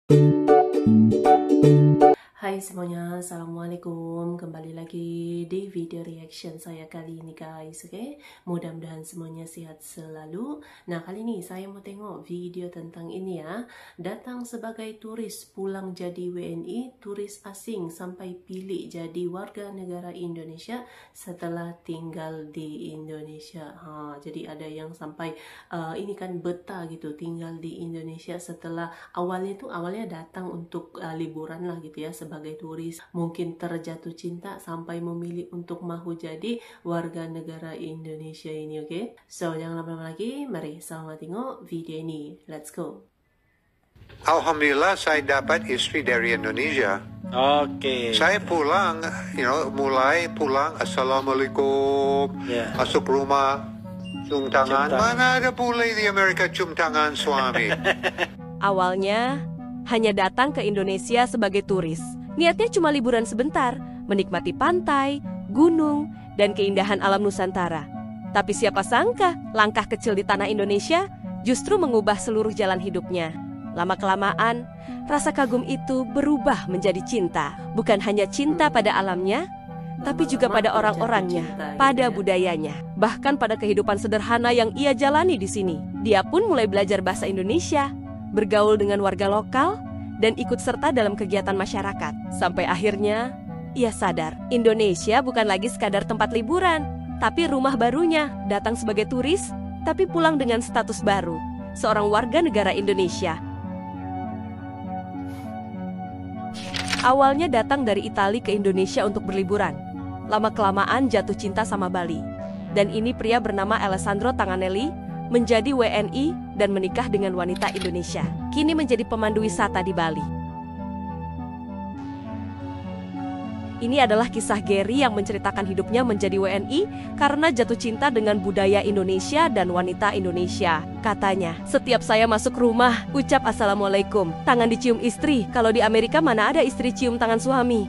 Hai semuanya, Assalamualaikum. Kembali lagi di video reaction saya kali ini guys, oke? Mudah-mudahan semuanya sehat selalu. Nah, kali ini saya mau tengok video tentang ini ya. Datang sebagai turis, pulang jadi WNI, turis asing sampai pilih jadi warga negara Indonesia setelah tinggal di Indonesia. Jadi ada yang sampai ini kan betah gitu, tinggal di Indonesia setelah awalnya datang untuk liburan lah gitu ya, sebagai turis, mungkin terjatuh cinta sampai memilih untuk mau jadi warga negara Indonesia ini, oke? So, jangan lama-lama lagi, mari sama tengok video ini. Let's go. Alhamdulillah saya dapat istri dari Indonesia. Oke. Saya pulang, mulai pulang, Assalamualaikum, masuk rumah, cium tangan. Mana ada boleh di Amerika cium tangan suami? Awalnya hanya datang ke Indonesia sebagai turis. Niatnya cuma liburan sebentar, menikmati pantai, gunung, dan keindahan alam Nusantara. Tapi siapa sangka, langkah kecil di tanah Indonesia justru mengubah seluruh jalan hidupnya. Lama-kelamaan, rasa kagum itu berubah menjadi cinta. Bukan hanya cinta pada alamnya, tapi juga pada orang-orangnya, pada budayanya, bahkan pada kehidupan sederhana yang ia jalani di sini. Dia pun mulai belajar bahasa Indonesia, bergaul dengan warga lokal, dan ikut serta dalam kegiatan masyarakat. Sampai akhirnya, ia sadar, Indonesia bukan lagi sekadar tempat liburan, tapi rumah barunya. Datang sebagai turis, tapi pulang dengan status baru, seorang warga negara Indonesia. Awalnya datang dari Italia ke Indonesia untuk berliburan. Lama-kelamaan jatuh cinta sama Bali. Dan ini pria bernama Alessandro Tanganelli, menjadi WNI dan menikah dengan wanita Indonesia. Kini menjadi pemandu wisata di Bali. Ini adalah kisah Gary yang menceritakan hidupnya menjadi WNI karena jatuh cinta dengan budaya Indonesia dan wanita Indonesia. Katanya, setiap saya masuk rumah, ucap Assalamualaikum, tangan dicium istri. Kalau di Amerika mana ada istri cium tangan suami?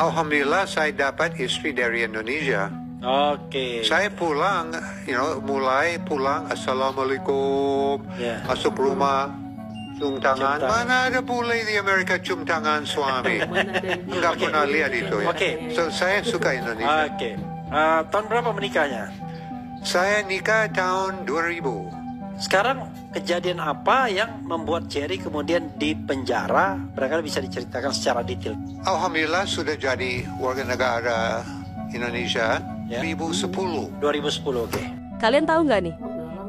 Alhamdulillah saya dapat istri dari Indonesia. Oke. Saya pulang, mulai pulang, Assalamualaikum, masuk rumah, cium tangan. Mana ada boleh di Amerika cium tangan suami? Enggak pernah lihat itu ya. So, saya suka Indonesia. Oke. Tahun berapa menikahnya? Saya nikah tahun 2000. Sekarang kejadian apa yang membuat Jerry kemudian dipenjara? Barangkali bisa diceritakan secara detail. Alhamdulillah sudah jadi warga negara Indonesia 2010. 2010, oke. Kalian tahu nggak nih?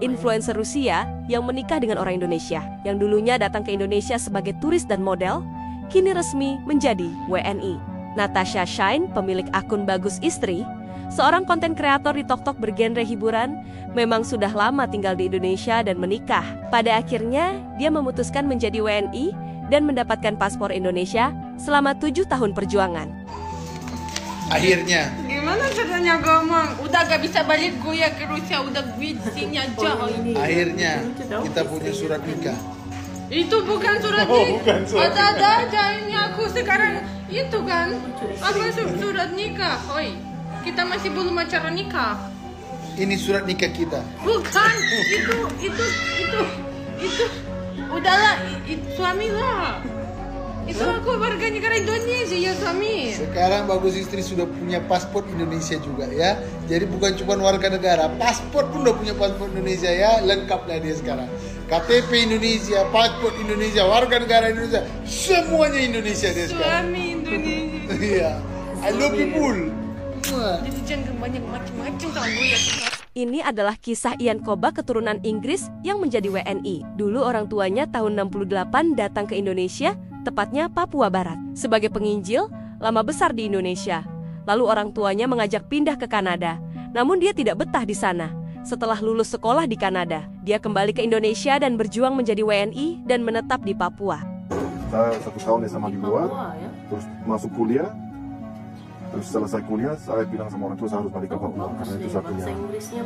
Influencer Rusia yang menikah dengan orang Indonesia, yang dulunya datang ke Indonesia sebagai turis dan model, kini resmi menjadi WNI. Natasha Shine, pemilik akun Bagus Istri, seorang konten kreator di TikTok bergenre hiburan, memang sudah lama tinggal di Indonesia dan menikah. Pada akhirnya, dia memutuskan menjadi WNI dan mendapatkan paspor Indonesia selama 7 tahun perjuangan. Akhirnya. Gimana caranya ngomong? Udah gak bisa balik gue ya ke Rusia, udah sini aja. Akhirnya kita punya surat nikah. Itu bukan surat nikah. Ada aja ini aku sekarang itu kan. Apa surat nikah? Oi, kita masih belum acara nikah. Ini surat nikah kita. Bukan, itu. Udahlah, suami lah. Itu aku warga negara Indonesia ya suami. Sekarang Bagus Istri sudah punya paspor Indonesia juga ya. Jadi bukan cuma warga negara, paspor pun udah punya paspor Indonesia ya. Lengkap lah dia sekarang. KTP Indonesia, paspor Indonesia, warga negara Indonesia, semuanya Indonesia dia sekarang. Suami Indonesia. Iya. I love people. Jadi jangan banyak macam-macam tahu ya. Ini adalah kisah Ian Koba keturunan Inggris yang menjadi WNI. Dulu orang tuanya tahun 68 datang ke Indonesia, tepatnya Papua Barat, sebagai penginjil, lama besar di Indonesia. Lalu orang tuanya mengajak pindah ke Kanada. Namun dia tidak betah di sana. Setelah lulus sekolah di Kanada, dia kembali ke Indonesia dan berjuang menjadi WNI dan menetap di Papua. Saya 1 tahun SMA di luar, terus masuk kuliah. Terus selesai kuliah, saya bilang sama orang tua saya harus balik ke Papua karena itu satunya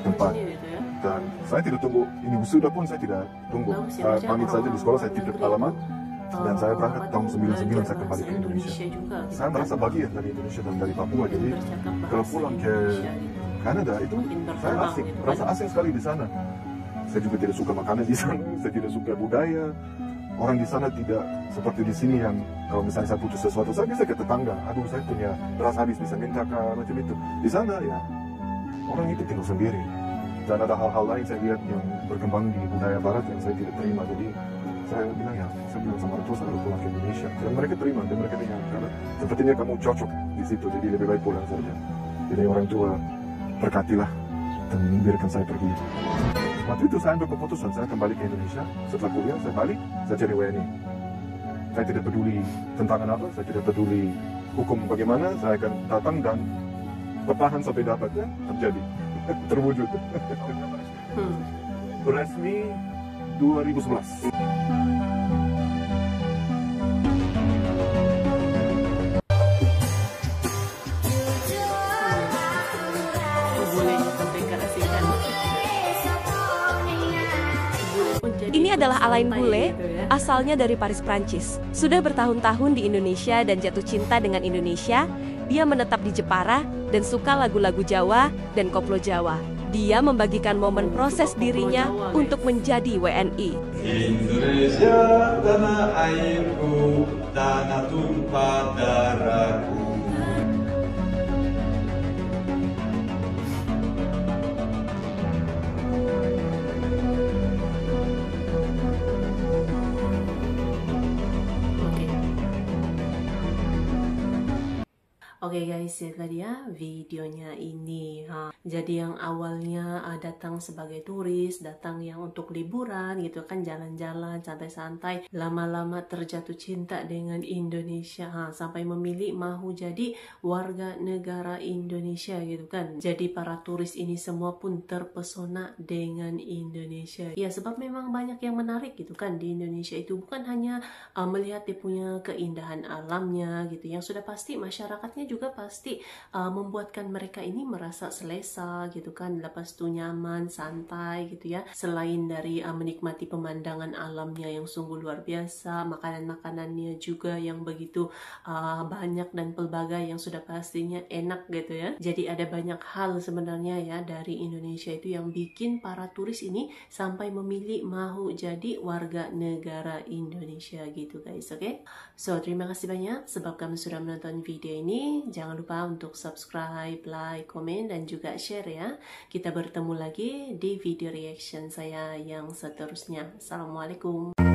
tempat. Dan saya tidak tunggu, ini wisuda pun saya tidak tunggu. Saya pamit saja di sekolah, saya titip alamat. Dan saya berangkat tahun 99 saya kembali ke Indonesia. Saya merasa bagian dari Indonesia dan dari Papua. Jadi kalau pulang ke Kanada itu saya asing, merasa asing sekali di sana. Saya juga tidak suka makanan di sana, saya tidak suka budaya. orang di sana tidak seperti di sini yang kalau misalnya saya putus sesuatu, saya bisa ke tetangga, aduh saya punya beras habis, bisa minta ke macam itu. Di sana ya, orang itu tinggal sendiri. Dan ada hal-hal lain saya lihat yang berkembang di budaya barat yang saya tidak terima. Jadi saya bilang sama orang tua saya harus pulang ke Indonesia. Dan mereka terima, dan mereka bilang, karena sepertinya kamu cocok di situ, jadi lebih baik pulang saja. Jadi orang tua berkatilah dan biarkan saya pergi. Waktu itu saya ambil keputusan, saya kembali ke Indonesia. Setelah kuliah, saya balik, saya cari WNI. Saya tidak peduli tentangan apa, saya tidak peduli hukum bagaimana, saya akan datang dan bertahan sampai dapat, ya, terjadi, terwujud. Resmi 2011. Ini adalah Alain Bule, asalnya dari Paris, Prancis. Sudah bertahun-tahun di Indonesia dan jatuh cinta dengan Indonesia. Dia menetap di Jepara dan suka lagu-lagu Jawa dan koplo Jawa. Dia membagikan momen proses dirinya untuk menjadi WNI. Indonesia tanah airku, tanah tumpah darahku. Oke guys, ya tadi ya videonya ini. Jadi yang awalnya datang sebagai turis, datang yang untuk liburan gitu kan, jalan-jalan santai-santai, lama-lama terjatuh cinta dengan Indonesia, sampai memilih mau jadi warga negara Indonesia gitu kan. Jadi para turis ini semua pun terpesona dengan Indonesia. Ya sebab memang banyak yang menarik gitu kan di Indonesia itu, bukan hanya melihat dia punya keindahan alamnya gitu, yang sudah pasti masyarakatnya juga pasti membuatkan mereka ini merasa selesa gitu kan, lepas itu nyaman, santai gitu ya. Selain dari menikmati pemandangan alamnya yang sungguh luar biasa, makanan-makanannya juga yang begitu banyak dan pelbagai yang sudah pastinya enak gitu ya. Jadi ada banyak hal sebenarnya ya dari Indonesia itu yang bikin para turis ini sampai memilih mau jadi warga negara Indonesia gitu guys, oke? So terima kasih banyak sebab kamu sudah menonton video ini. Jangan lupa untuk subscribe, like, komen, dan juga share ya. Kita bertemu lagi di video reaction saya yang seterusnya. Assalamualaikum.